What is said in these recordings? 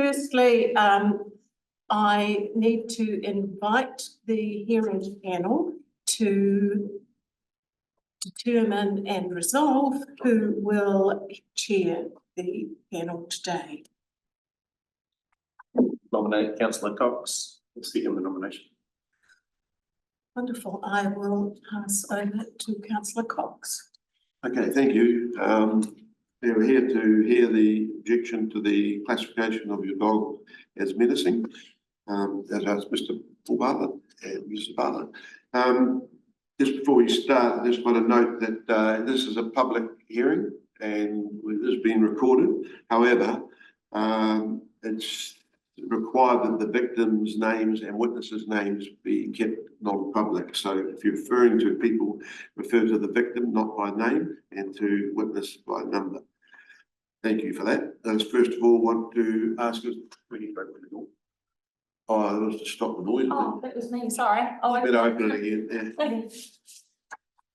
Firstly, I need to invite the hearing panel to determine and resolve who will chair the panel today. Nominate Councillor Cox. Second the nomination. Wonderful. I will pass over to Councillor Cox. Okay, thank you. We're here to hear the objection to the classification of your dog as menacing, as asked Mr. Bartlett and Mr. Bartlett. Just before we start, I just want to note that this is a public hearing and it has been recorded. However, it's required that the victims' names and witnesses' names be kept non-public. So if you're referring to people, refer to the victim not by name and to witness by number. Thank you for that. I first of all want to ask us, we need to open the door. Oh, I was to stop the noise. Oh, that was me, sorry. Oh, Better open it again. Yeah.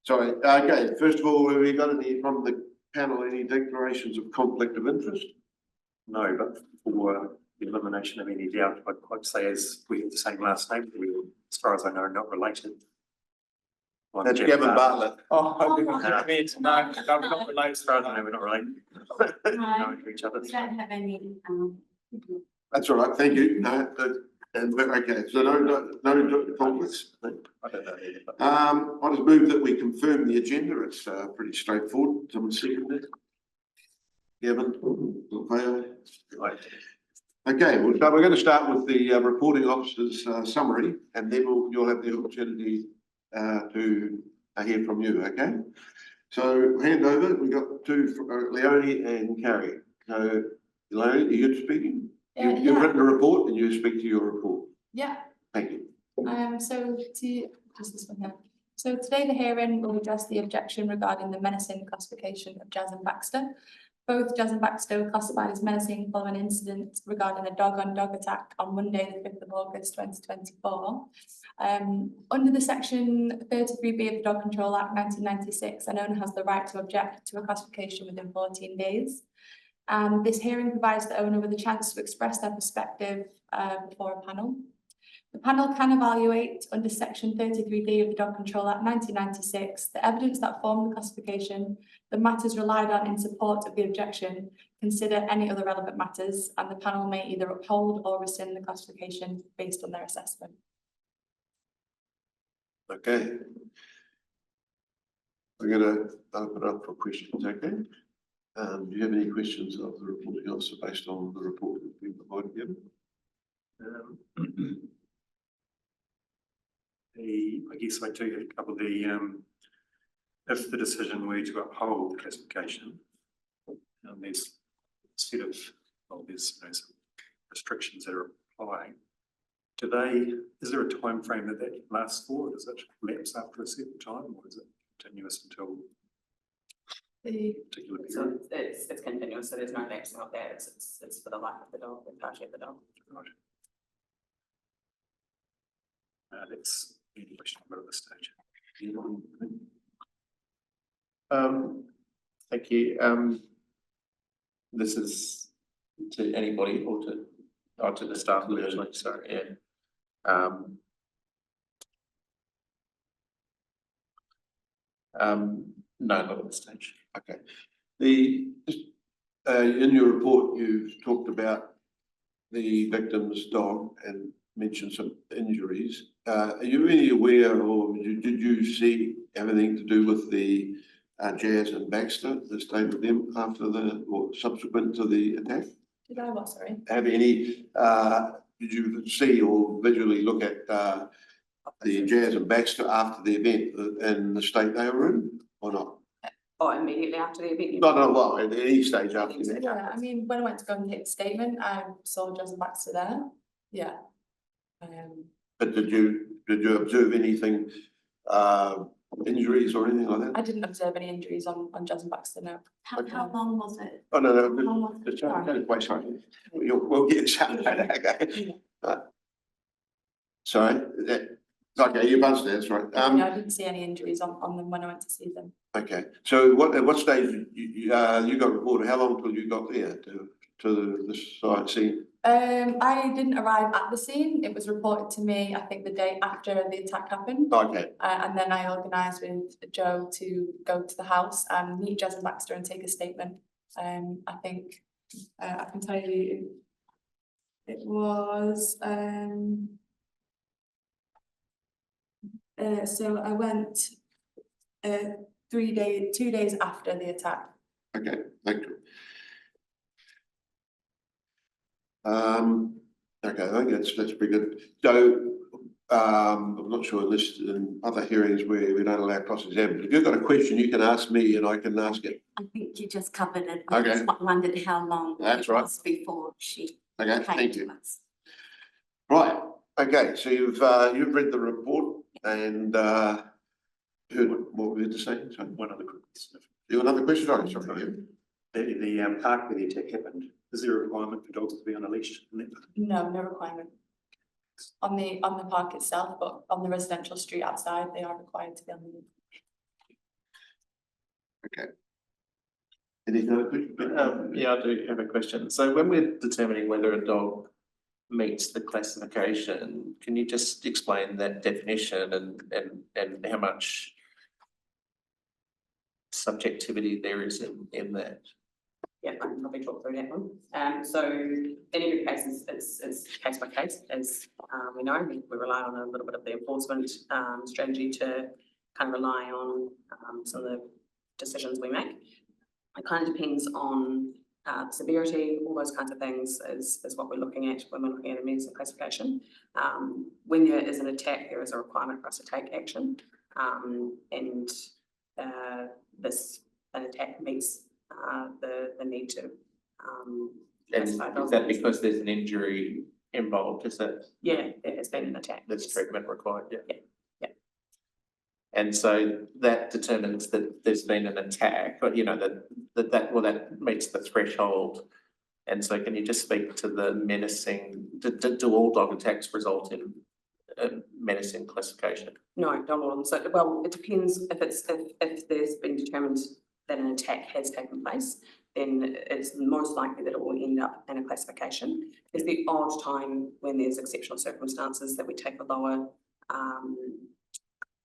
Sorry. Okay, first of all, have we got any from the panel, any declarations of conflict of interest? No, but for the elimination of any doubt, I'd say as we have the same last name, we, as far as I know, not related. That's Gavin Bartlett. Oh, I didn't No. mean to know. I'm not related. As far as I know, we're not related. Know each other. we don't have any, That's all right, thank you. No, okay, so no conflicts. I don't know either, but I just move that we confirm the agenda. It's pretty straightforward. Someone second it? Gavin? right. Okay, well, so we're going to start with the reporting officer's summary, and then you'll have the opportunity to hear from you, okay? So hand over, we've got two, Leonie and Carrie. So Leonie, are you speaking? You've written a report and you speak to your report. yeah. Thank you. So just this one here. So today the hearing will address the objection regarding the menacing classification of Jazz and Baxter. Both Jazz and Baxter were classified as menacing following an incident regarding a dog-on-dog attack on Monday, the 5th of August, 2024. Under the section 33B of the Dog Control Act 1996, an owner has the right to object to a classification within 14 days. And this hearing provides the owner with a chance to express their perspective before a panel. The panel can evaluate under section 33B of the Dog Control Act 1996 the evidence that formed the classification, the matters relied on in support of the objection, consider any other relevant matters, and the panel may either uphold or rescind the classification based on their assessment. Okay. We're going to open up for questions, okay? Do you have any questions of the reporting officer based on the report that's been provided given? I guess I do have a couple of the, if the decision were to uphold the classification, there's a set of, well, there's some restrictions that are applying. Is there a time frame that lasts for? Does it lapse after a certain time, or is it continuous until a particular period? So it's continuous, so there's no lapsing of that. It's for the life of the dog, the entirety of the dog. Right. That's any question about at this stage. Thank you. This is to anybody or to the staff originally, sorry, yeah. No, not at this stage. Okay. In your report, you've talked about the victim's dog and mentioned some injuries. Are you really aware, or did you see everything to do with the Jazz and Baxter, the state of them after or subsequent to the attack? Did I what, sorry? Have any, did you see or visually look at the Jazz and Baxter after the event and the state they were in, or not? Oh, immediately after the event? Not well, at any stage after the event. Yeah, I mean, when I went to go and take the statement, I saw Jazz and Baxter there. Yeah. But did you observe anything, injuries or anything like that? I didn't observe any injuries on Jazz and Baxter, no. How long was it? Oh, no, How no, long- just wait, sorry. We'll get shut down, okay? Sorry, okay, you buzzed there, that's right. No, I didn't see any injuries on them when I went to see them. Okay, so at what stage you got reported? How long till you got there to the site scene? I didn't arrive at the scene. It was reported to me, I think, the day after the attack happened. Okay, And then I organised with Joe to go to the house and meet Jazz and Baxter and take a statement. I think, I can tell you, it was, so I went, 2 days after the attack. okay, thank you. Okay, I think that's pretty good. So, I'm not sure unless in other hearings where we don't allow cross-examination. If you've got a question, you can ask me and I can ask it. I think you just covered it. Okay. I just wondered how long That's it right. was before she Okay, came thank you. to us. Right, okay, so you've read the report and heard what we had to say. So One other quick question. you got another question? Oh, sorry. The park where the attack happened, is there a requirement for dogs to be on a leash? No, no requirement. On the park itself, but on the residential street outside, they are required to be on the. Okay. Any other question? Yeah, I do have a question. So when we're determining whether a dog meets the classification, can you just explain that definition and how much subjectivity there is in that? Yeah, I can probably talk through that one. So in every case, it's case by case, as we know, we rely on a little bit of the enforcement strategy to kind of rely on some of the decisions we make. It kind of depends on severity, all those kinds of things is what we're looking at when we're looking at a menacing classification. When there is an attack, there is a requirement for us to take action, and an attack meets the need to And classify is dogs. that because there's an injury involved? Is that Yeah, there has been an attack. there's treatment required? Yeah. Yeah. And so that determines that there's been an attack, but you know, that meets the threshold. And so can you just speak to the menacing, do all dog attacks result in menacing classification? No, not all of them. So, well, it depends if there's been determined that an attack has taken place, then it's most likely that it will end up in a classification. There's the odd time when there's exceptional circumstances that we take a lower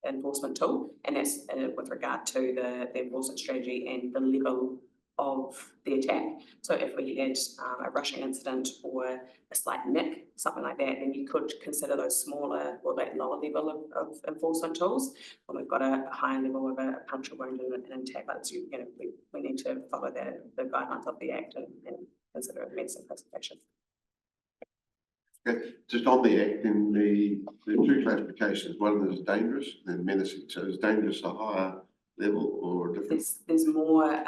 enforcement tool, and that's with regard to the enforcement strategy and the level of the attack. So if we had a rushing incident or a slight nick, something like that, then you could consider those smaller or that lower level of enforcement tools. When we've got a higher level of a puncture wound and an attack, but we need to follow the guidelines of the Act and consider it menacing classification. Okay, just on the act, in the two classifications, one is dangerous and menacing. So is dangerous a higher level or a different? There's more,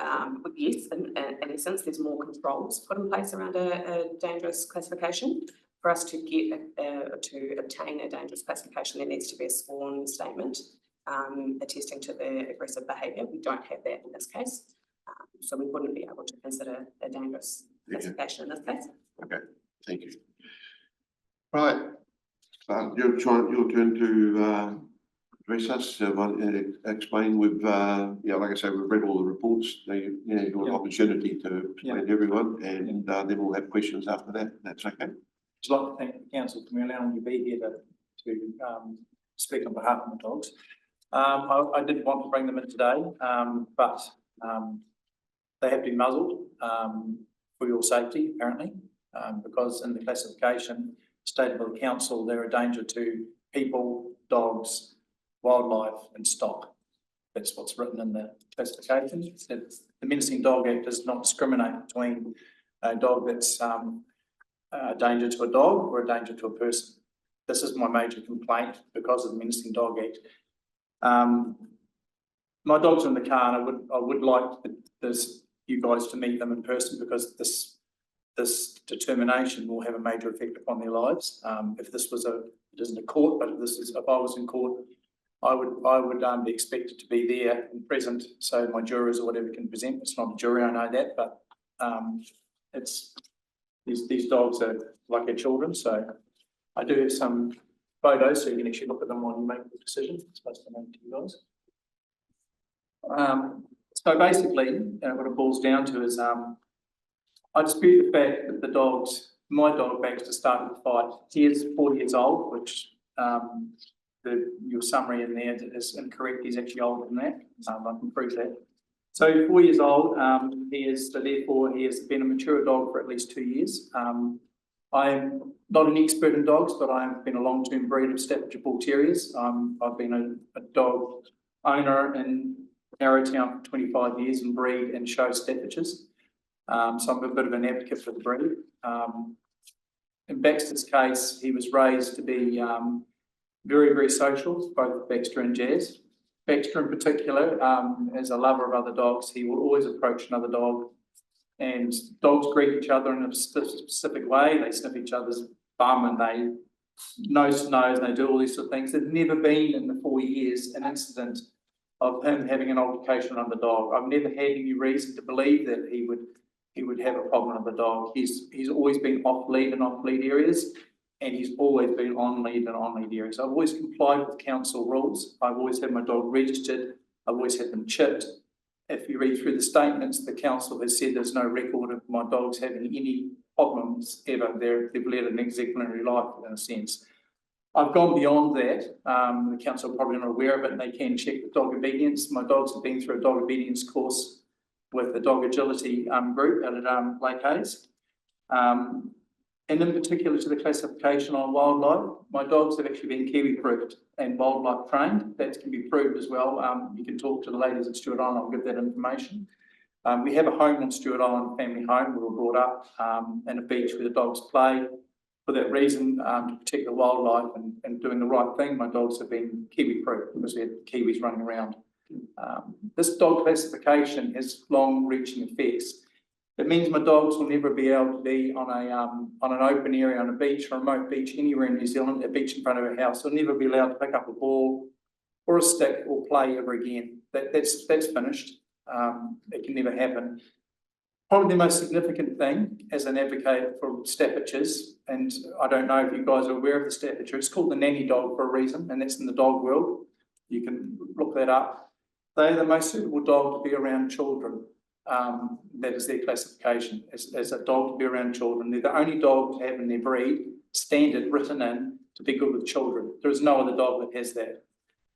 yes, in essence, there's more controls put in place around a dangerous classification. For us to get to obtain a dangerous classification, there needs to be a sworn statement attesting to the aggressive behaviour. We don't have that in this case, so we wouldn't be able to consider a dangerous classification in this case. Okay, thank you. Right, your turn to address us, explain. We've, like I say, we've read all the reports. You got an opportunity to explain to everyone, and then we'll have questions after that. That's okay. I'd like to thank the council for allowing me to be here to speak on behalf of the dogs. I didn't want to bring them in today, but they have been muzzled for your safety, apparently, because in the classification stated by the council, they're a danger to people, dogs, wildlife and stock. That's what's written in the classification. The Menacing Dog Act does not discriminate between a dog that's a danger to a dog or a danger to a person. This is my major complaint because of the Menacing Dog Act. My dogs are in the car, and I would like you guys to meet them in person, because this determination will have a major effect upon their lives. If this was it isn't a court, but if I was in court, I would be expected to be there and present, so my jurors or whatever can present. It's not a jury, I know that, but these dogs are like our children. So I do have some photos, so you can actually look at them while you make the decision. It's supposed to make to you guys. So basically, what it boils down to is I dispute the fact that the dogs my dog Baxter started the fight. He is 4 years old, which your summary in there is incorrect. He's actually older than that. I can prove that. So 4 years old, therefore he has been a mature dog for at least 2 years. I'm not an expert in dogs, but I've been a long-term breed of Staffordshire Bull Terriers. I've been a dog owner in Arrowtown for 25 years and breed and show Staffordshires. So I'm a bit of an advocate for the breed. In Baxter's case, he was raised to be very, very social, both Baxter and Jazz. Baxter in particular, as a lover of other dogs, he will always approach another dog, and dogs greet each other in a specific way. They sniff each other's bum and they nose to nose and they do all these sort of things. There's never been in the 4 years an incident of him having an altercation on the dog. I've never had any reason to believe that he would have a problem with the dog. He's always been off lead and off lead areas, and he's always been on lead and on lead areas. I've always complied with council rules. I've always had my dog registered. I've always had them chipped. If you read through the statements, the council has said there's no record of my dogs having any problems ever. They've led an exemplary life in a sense. I've gone beyond that. The council are probably not aware of it, and they can check the dog obedience. My dogs have been through a dog obedience course with the dog agility group out at Lake Hayes. And in particular to the classification on wildlife, my dogs have actually been kiwi-proofed and wildlife trained. That can be proved as well. You can talk to the ladies at Stewart Island, I'll give that information. We have a home on Stewart Island, family home. We were brought up and a beach where the dogs play. For that reason, to protect the wildlife and doing the right thing, my dogs have been kiwi-proof because we had kiwis running around. This dog classification has long-reaching effects. It means my dogs will never be able to be on an open area, on a beach, or a remote beach anywhere in New Zealand, a beach in front of a house. They'll never be allowed to pick up a ball or a stick or play ever again. That's finished. It can never happen. Probably the most significant thing as an advocate for Staffordshires, and I don't know if you guys are aware of the Staffordshire, it's called the nanny dog for a reason, and that's in the dog world. You can look that up. They're the most suitable dog to be around children. That is their classification as a dog to be around children. They're the only dog to have in their breed standard written in to be good with children. There is no other dog that has that.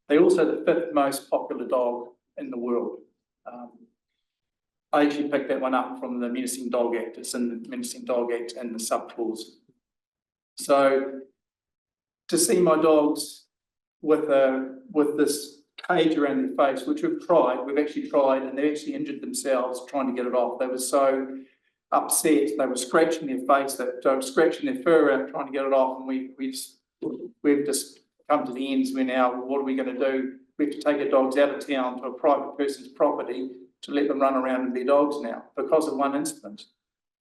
They're also the 5th most popular dog in the world. I actually picked that one up from the Menacing Dog Act. It's in the Menacing Dog Act and the subclause. So to see my dogs with this cage around their face, which we've actually tried, and they actually injured themselves trying to get it off. They were so upset, they were scratching their face, they were scratching their fur out trying to get it off, and we've just come to the ends where now, what are we going to do? We have to take our dogs out of town to a private person's property to let them run around and be dogs now because of one incident.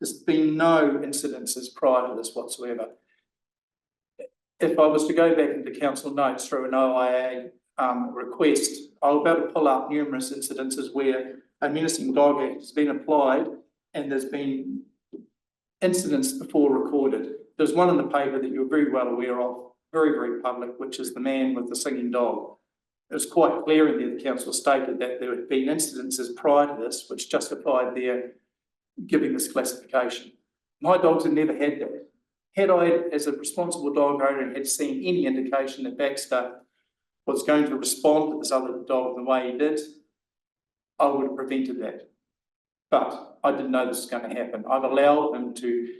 There's been no incidences prior to this whatsoever. If I was to go back into council notes through an OIA request, I'll be able to pull up numerous incidences where a menacing dog act has been applied and there's been incidents before recorded. There's one in the paper that you're very well aware of, very, very public, which is the man with the singing dog. It was quite clear in there, the council stated that there had been incidences prior to this which justified their giving this classification. My dogs have never had that. Had I, as a responsible dog owner, had seen any indication that Baxter was going to respond to this other dog the way he did, I would have prevented that. But I didn't know this was going to happen. I've allowed him to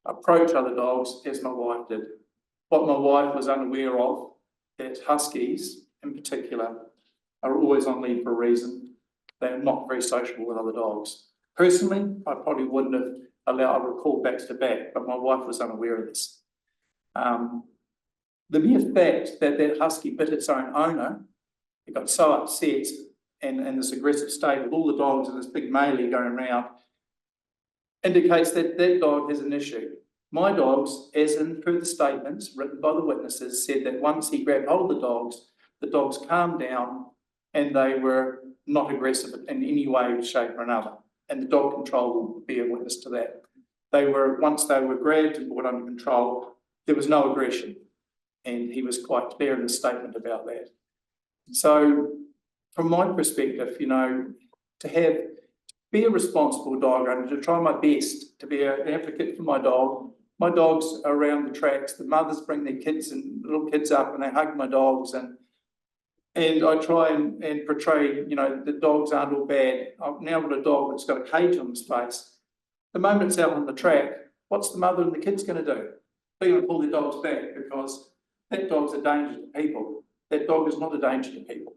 approach other dogs as my wife did. What my wife was unaware of, that huskies in particular are always on lead for a reason. They're not very sociable with other dogs. Personally, I probably wouldn't have allowed, I would have called Baxter back, but my wife was unaware of this. The mere fact that that husky bit its own owner, it got so upset and in this aggressive state with all the dogs and this big melee going around, indicates that that dog has an issue. My dogs, as in per the statements written by the witnesses, said that once he grabbed hold of the dogs calmed down and they were not aggressive in any way, shape or another. And the dog control will be a witness to that. Once they were grabbed and brought under control, there was no aggression. And he was quite clear in his statement about that. So from my perspective, you know, be a responsible dog owner, to try my best to be an advocate for my dog, My dogs are around the tracks, the mothers bring their kids and little kids up and they hug my dogs and I try and portray, you know, the dogs aren't all bad. I've now got a dog that's got a cage on his face. The moment it's out on the track, what's the mother and the kids going to do? They're going to pull their dogs back because that dog's a danger to people. That dog is not a danger to people.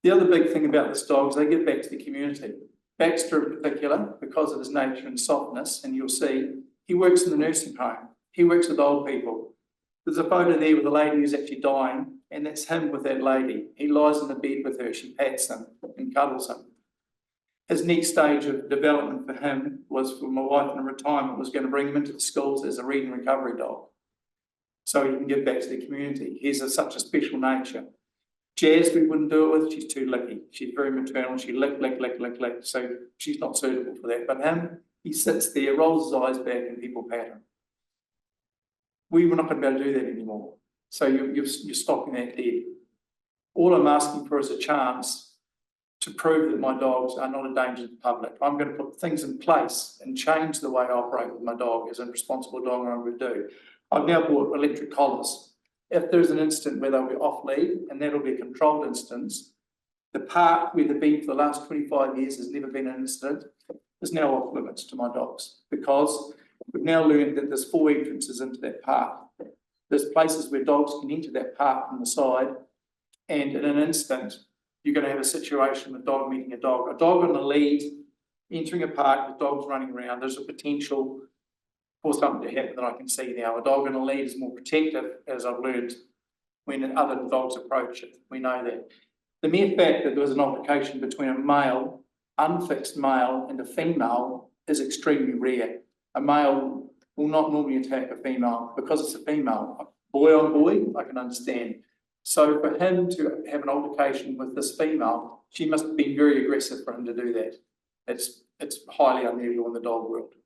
The other big thing about this dog is they give back to the community. Baxter in particular, because of his nature and softness, and you'll see, he works in the nursing home. He works with old people. There's a photo there with a lady who's actually dying, and that's him with that lady. He lies in the bed with her, she pats him and cuddles him. His next stage of development for him was, for my wife in retirement, was going to bring him into the schools as a reading recovery dog, so he can give back to the community. He's such a special nature. Jazz, we wouldn't do it with, she's too licky. She's very maternal, she lick, so she's not suitable for that. But him, he sits there, rolls his eyes back and people pat him. We were not going to be able to do that anymore. So you're stopping that dead. All I'm asking for is a chance to prove that my dogs are not a danger to the public. I'm going to put things in place and change the way I operate with my dog as a responsible dog owner would do. I've now bought electric collars. If there's an incident where they'll be off lead, and that'll be a controlled instance, the park where they've been for the last 25 years has never been an incident, is now off limits to my dogs, because we've now learned that there's 4 entrances into that park. There's places where dogs can enter that park from the side, and in an instant, you're going to have a situation with dog meeting a dog. A dog on a lead entering a park with dogs running around, there's a potential for something to happen that I can see now. A dog on a lead is more protective, as I've learned, when other dogs approach it. We know that. The mere fact that there was an altercation between a male, unfixed male, and a female is extremely rare. A male will not normally attack a female because it's a female. Boy on boy, I can understand. So for him to have an altercation with this female, she must have been very aggressive for him to do that. It's highly unusual in the dog world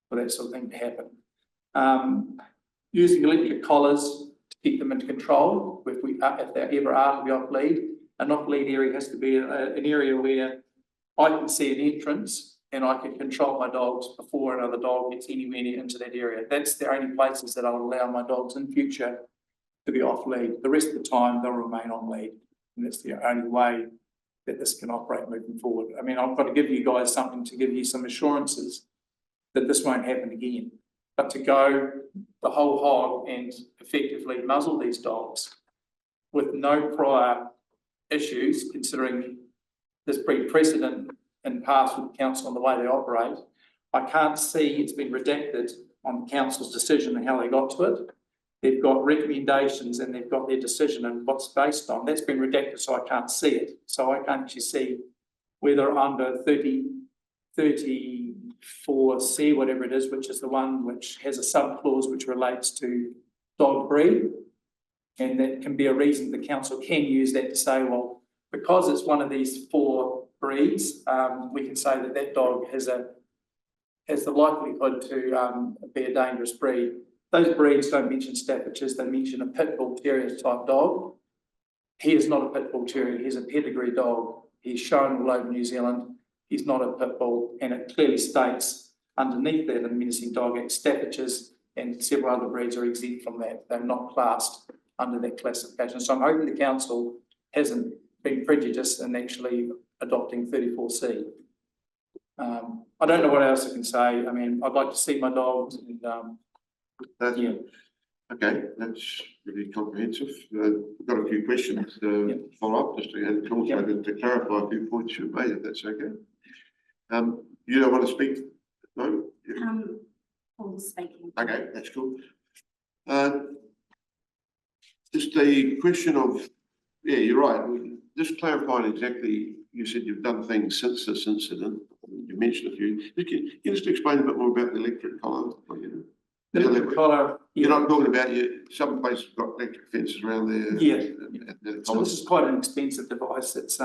for that sort of thing to happen. Using electric collars to keep them in control, if they ever are to be off lead. An off lead area has to be an area where I can see an entrance and I can control my dogs before another dog gets anywhere near into that area. That's the only places that I'll allow my dogs in future to be off lead. The rest of the time they'll remain on lead, and that's the only way that this can operate moving forward. I mean, I've got to give you guys something to give you some assurances that this won't happen again. But to go the whole hog and effectively muzzle these dogs with no prior issues, considering there's been precedent in past with the council on the way they operate, I can't see it's been redacted on the council's decision and how they got to it. They've got recommendations and they've got their decision and what's based on. That's been redacted, so I can't see it. So I can't actually see whether under 34C, whatever it is, which is the one which has a sub-clause which relates to dog breed, and that can be a reason the council can use that to say, well, because it's one of these 4 breeds, we can say that that dog has the likelihood to be a dangerous breed. Those breeds don't mention Staffordshires, they mention a pit bull terrier type dog. He is not a pit bull terrier, he's a pedigree dog. He's shown all over New Zealand. He's not a pit bull, and it clearly states underneath that in the Menacing Dog Act, Staffordshires and several other breeds are exempt from that. They're not classed under that classification. So I'm hoping the council hasn't been prejudiced in actually adopting 34C. I don't know what else I can say. I mean, I'd like to see my dogs and yeah. Okay, that's really comprehensive. We've got a few questions to follow up, just to also to clarify a few points you've made, if that's okay. You don't want to speak? No? Paul's speaking. Okay, that's cool. Just a question of, yeah, you're right. Just clarifying exactly, you said you've done things since this incident. You mentioned a few. Can you just explain a bit more about the electric collar? The electric collar. You're not talking about some places have got electric fences around there. Yeah. So this is quite an expensive device. It's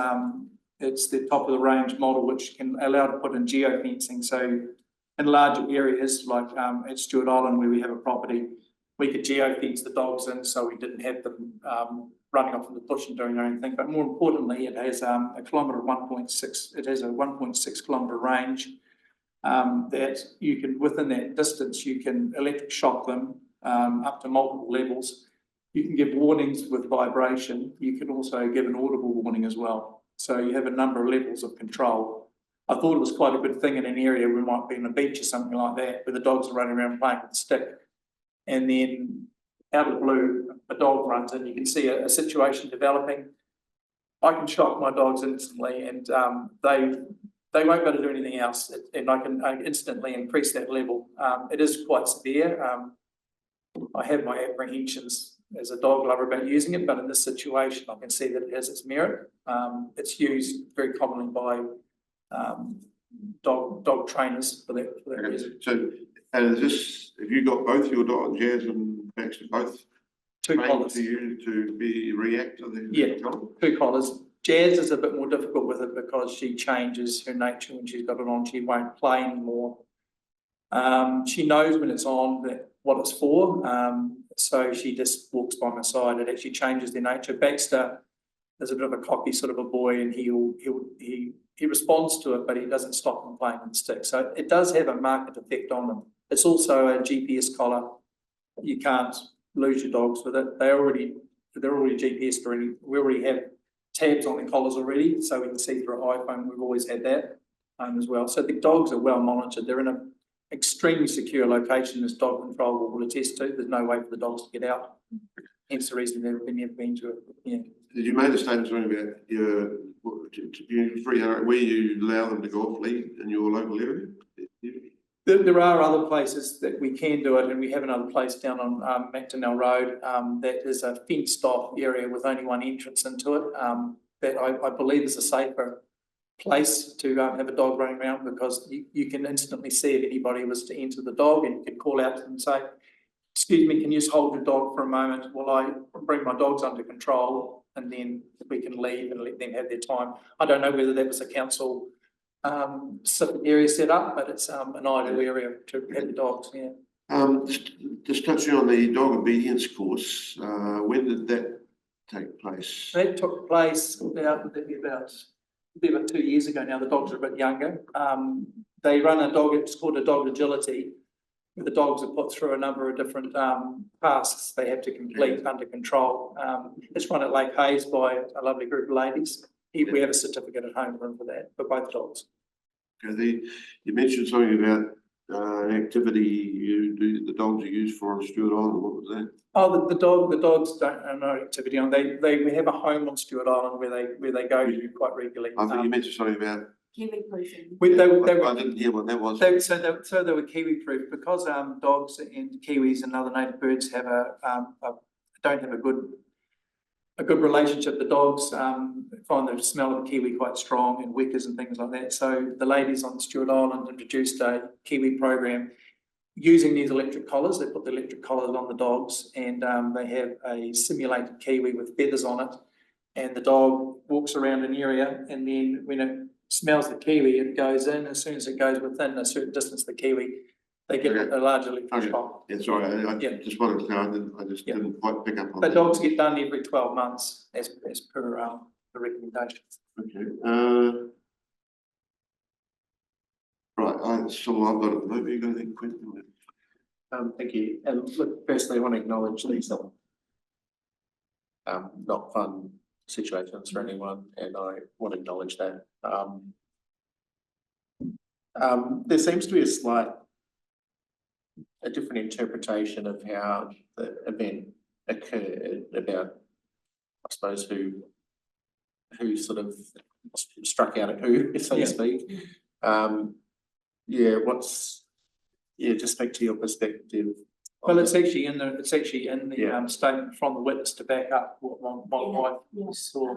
the top of the range model, which can allow to put in geofencing. So in larger areas like at Stewart Island, where we have a property, we could geofence the dogs in, so we didn't have them running off in the bush and doing their own thing. But more importantly, it has a kilometre 1.6. It has a 1.6 kilometre range. that you can, within that distance, you can electric shock them up to multiple levels. You can give warnings with vibration. You can also give an audible warning as well. So you have a number of levels of control. I thought it was quite a good thing in an area where we might be on a beach or something like that, where the dogs are running around playing with a stick. And then out of the blue, a dog runs in, you can see a situation developing. I can shock my dogs instantly, and they won't be able to do anything else, and I can instantly increase that level. It is quite severe. I have my apprehensions as a dog lover about using it, but in this situation, I can see that it has its merit. It's used very commonly by dog trainers for that reason. So, and is this, have you got both your dog, Jazz and Baxter, both Two trained collars. to you to be react to the Yeah. control? Two collars. Jazz is a bit more difficult with it because she changes her nature when she's got it on. She won't play anymore. She knows when it's on what it's for. So she just walks by my side. It actually changes their nature. Baxter is a bit of a cocky sort of a boy, and he responds to it, but he doesn't stop them playing with the stick. So it does have a marked effect on them. It's also a GPS collar. You can't lose your dogs with it. They're already GPSed already. We already have tabs on the collars already, so we can see through an iPhone. We've always had that as well. So the dogs are well monitored. They're in an extremely secure location, as dog control will attest to. There's no way for the dogs to get out. Hence the reason they've never been to it. Yeah. Did you make a statement to me about where you allow them to go off lead in your local area? There are other places that we can do it, and we have another place down on Macdonnell Road that is a fenced off area with only one entrance into it. That I believe is a safer place to have a dog running around, because you can instantly see if anybody was to enter the dog, and you can call out to them and say, "Excuse me, can you just hold your dog for a moment while I bring my dogs under control, and then we can leave and let them have their time." I don't know whether that was a council area set up, but it's an ideal area to have the dogs. Yeah. Just touching on the dog obedience course, when did that take place? That took place about 2 years ago now. The dogs are a bit younger. They run a dog, it's called a dog agility, where the dogs are put through a number of different tasks they have to complete under control. It's run at Lake Hayes by a lovely group of ladies. We have a certificate at home for that, for both dogs. Okay, you mentioned something about an activity the dogs are used for on Stewart Island. What was that? Oh, the dogs don't have no activity on. We have a home on Stewart Island where they go to quite regularly. I think you mentioned something about. Kiwi poison. I didn't hear what that was. So they were kiwi proof, because dogs and kiwis and other native birds have don't have a good relationship. The dogs find the smell of the kiwi quite strong, and wickers and things like that. So the ladies on Stewart Island introduced a kiwi program using these electric collars. They put the electric collars on the dogs, and they have a simulated kiwi with feathers on it, and the dog walks around an area, and then when it smells the kiwi, it goes in. As soon as it goes within a certain distance of the kiwi, they get a large electric shock. Yeah, sorry, I just wanted to know. I just didn't quite pick up on The that. dogs get done every 12 months as per the recommendations. Okay. Right, that's all I've got at the moment. You got anything, Quentin? Thank you. And look, firstly, I want to acknowledge these not fun situations for anyone, and I want to acknowledge that. There seems to be a different interpretation of how the event occurred, about, I suppose, who sort of struck out at who, so to speak. Just speak to your perspective. Well, it's actually in the statement from the witness to back up what my wife saw.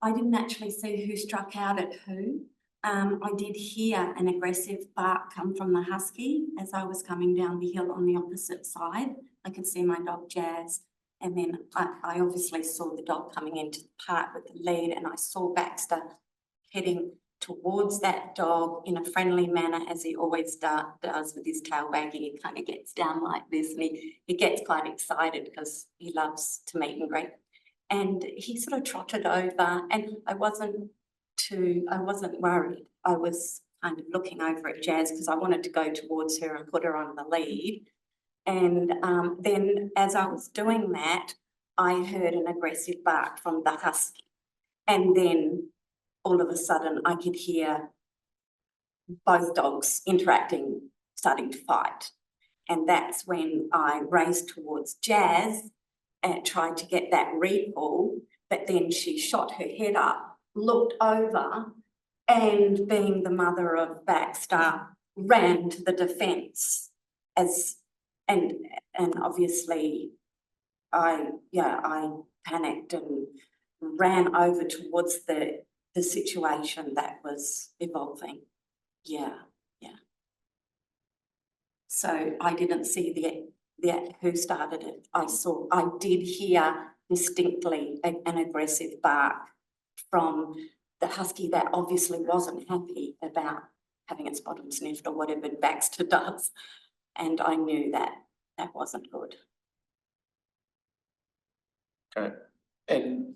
I didn't actually see who struck out at who. I did hear an aggressive bark come from the husky as I was coming down the hill on the opposite side. I could see my dog Jazz, and then I obviously saw the dog coming into the park with the lead, and I saw Baxter heading towards that dog in a friendly manner, as he always does with his tail wagging. He kind of gets down like this, and he gets quite excited because he loves to meet and greet. And he sort of trotted over, and I wasn't worried. I was kind of looking over at Jazz because I wanted to go towards her and put her on the lead. And then as I was doing that, I heard an aggressive bark from the husky. And then all of a sudden I could hear both dogs interacting, starting to fight. And that's when I raced towards Jazz and tried to get that recall, but then she shot her head up, looked over, and being the mother of Baxter, ran to the defence and obviously I panicked and ran over towards the situation that was evolving. Yeah. So I didn't see the who started it. I did hear distinctly an aggressive bark from the husky that obviously wasn't happy about having its bottom sniffed or whatever Baxter does. And I knew that that wasn't good. Okay, and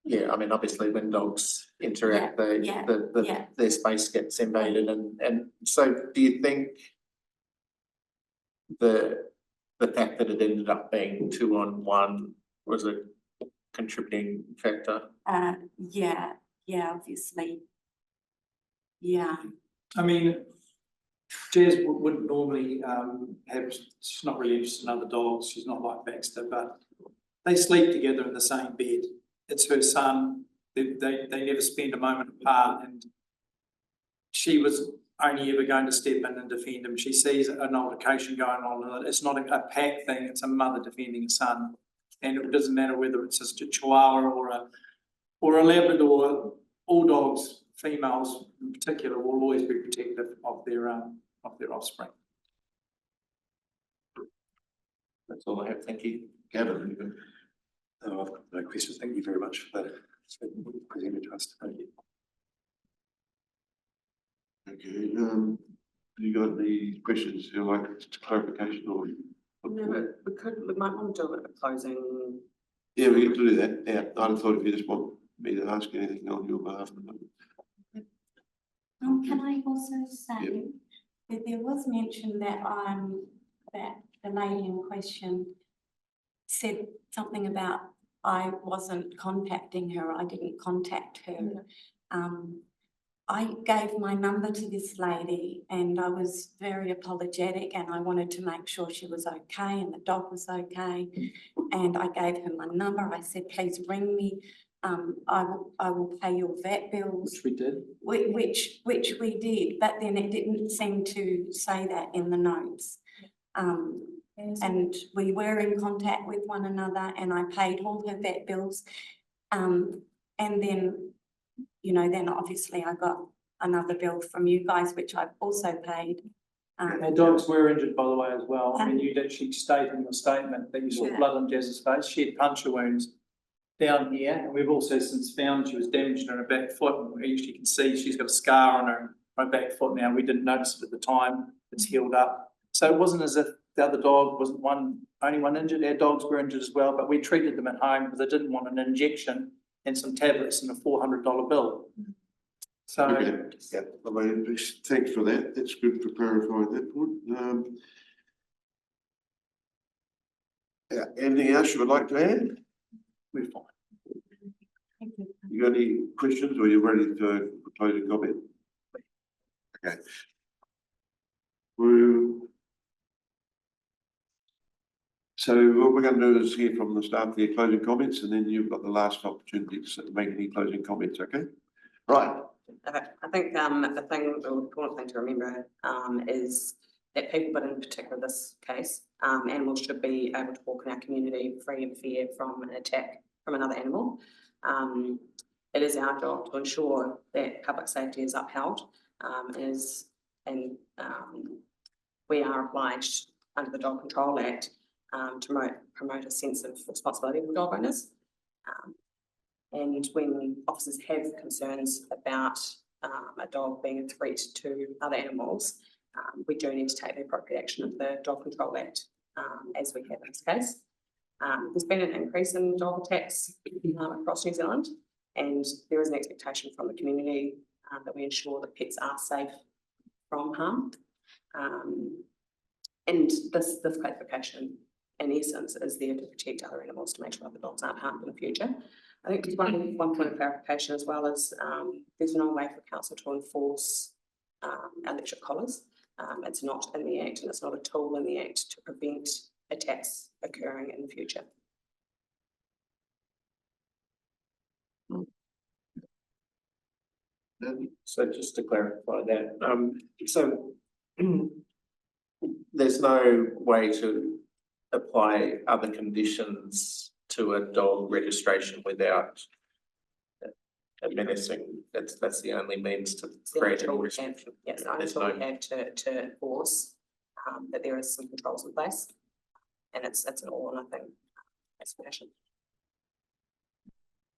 yeah, I mean, obviously when dogs interact, their space gets invaded, and so do you think the fact that it ended up being 2-on-1 was a contributing factor? Yeah, obviously. Yeah. I mean, Jazz wouldn't normally she's not really interested in other dogs. She's not like Baxter, but they sleep together in the same bed. It's her son. They never spend a moment apart, and she was only ever going to step in and defend him. She sees an altercation going on. It's not a pack thing. It's a mother defending a son, and it doesn't matter whether it's just a Chihuahua or a Labrador. All dogs, females in particular, will always be protective of their offspring. That's all I have. Thank you. Gavin, I've got no questions. Thank you very much for that. It's been presented to us. Thank you. okay, have you got any questions you like clarification or? No, we might want to do a closing. Yeah, we get to do that. Yeah, I thought if you just want me to ask anything on your behalf. Can I also say that there was mention that that the lady in question said something about I wasn't contacting her. I didn't contact her. I gave my number to this lady and I was very apologetic and I wanted to make sure she was okay and the dog was okay. And I gave her my number. I said, please ring me. I will pay your vet bills. Which we did. Which we did, but then it didn't seem to say that in the notes. And we were in contact with one another and I paid all her vet bills. And then, then obviously I got another bill from you guys, which I've also paid. Our dogs were injured, by the way, as well. I mean, you did actually state in your statement that you saw blood on Jazz's face. She had puncture wounds down here, and we've also since found she was damaged on her back foot. And we actually can see she's got a scar on her back foot now. We didn't notice it at the time. It's healed up. So it wasn't as if the other dog wasn't only one injured. Our dogs were injured as well, but we treated them at home because they didn't want an injection and some tablets and a $400 bill. So yeah, I mean, thanks for that. That's good for clarifying that point. Yeah, anything else you would like to add? we're fine. You got any questions or you ready to close a comment? Okay. So what we're going to do is hear from the staff their closing comments, and then you've got the last opportunity to make any closing comments. Okay. Right. Okay. I think the important thing to remember is that people, but in particular this case, animals should be able to walk in our community free and fair from an attack from another animal. It is our job to ensure that public safety is upheld, and we are obliged under the Dog Control Act to promote a sense of responsibility for dog owners. And when officers have concerns about a dog being a threat to other animals, we do need to take the appropriate action of the Dog Control Act, as we have in this case. There's been an increase in dog attacks across New Zealand. And there is an expectation from the community that we ensure that pets are safe from harm. And this classification, in essence, is there to protect other animals, to make sure other dogs aren't harmed in the future. I think just one point of clarification as well is there's no way for council to enforce electric collars. It's not in the Act, and it's not a tool in the Act to prevent attacks occurring in the future. So just to clarify that, so there's no way to apply other conditions to a dog registration without menacing. That's the only means to create a restriction. Yes, I There's think we no, have to enforce that there is some controls in place, and it's an all or nothing classification.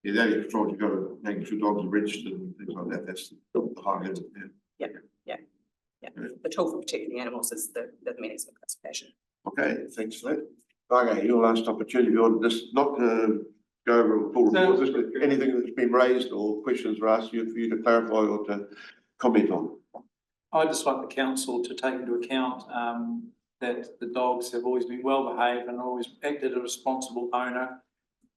Yeah, the only control you've got to make sure dogs are registered and things like that, that's the high level, yeah. Yeah, the tool for protecting the animals is the menacing classification. Okay, thanks for that. Okay, your last opportunity on this, not to go over a full report, just anything that's been raised or questions were asked for you to clarify or to comment on. I'd just like the council to take into account that the dogs have always been well behaved and always acted as a responsible owner,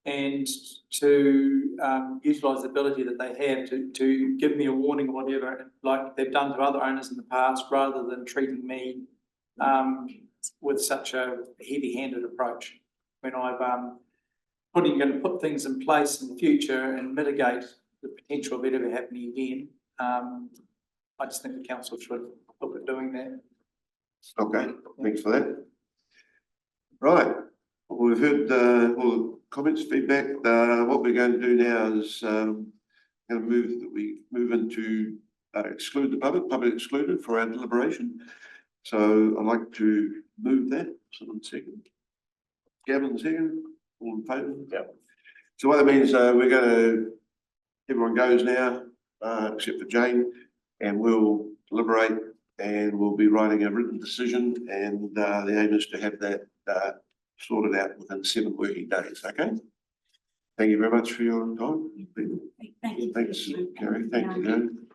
and to utilise the ability that they have to give me a warning or whatever, like they've done to other owners in the past, rather than treating me with such a heavy-handed approach. When I've going to put things in place in the future and mitigate the potential of it ever happening again, I just think the council should look at doing that. Okay, thanks for that. Right, we've heard all the comments, feedback. What we're going to do now is going to move into exclude the public excluded for our deliberation. So I'd like to move that. Someone second. Gavin second. All in favour? Yeah. So what that means, we're going to, everyone goes now, except for Jane, and we'll deliberate and we'll be writing a written decision, and the aim is to have that sorted out within 7 working days, okay? Thank you very much for your time. Thank you. Thanks, Kerry. Thank you, Joan.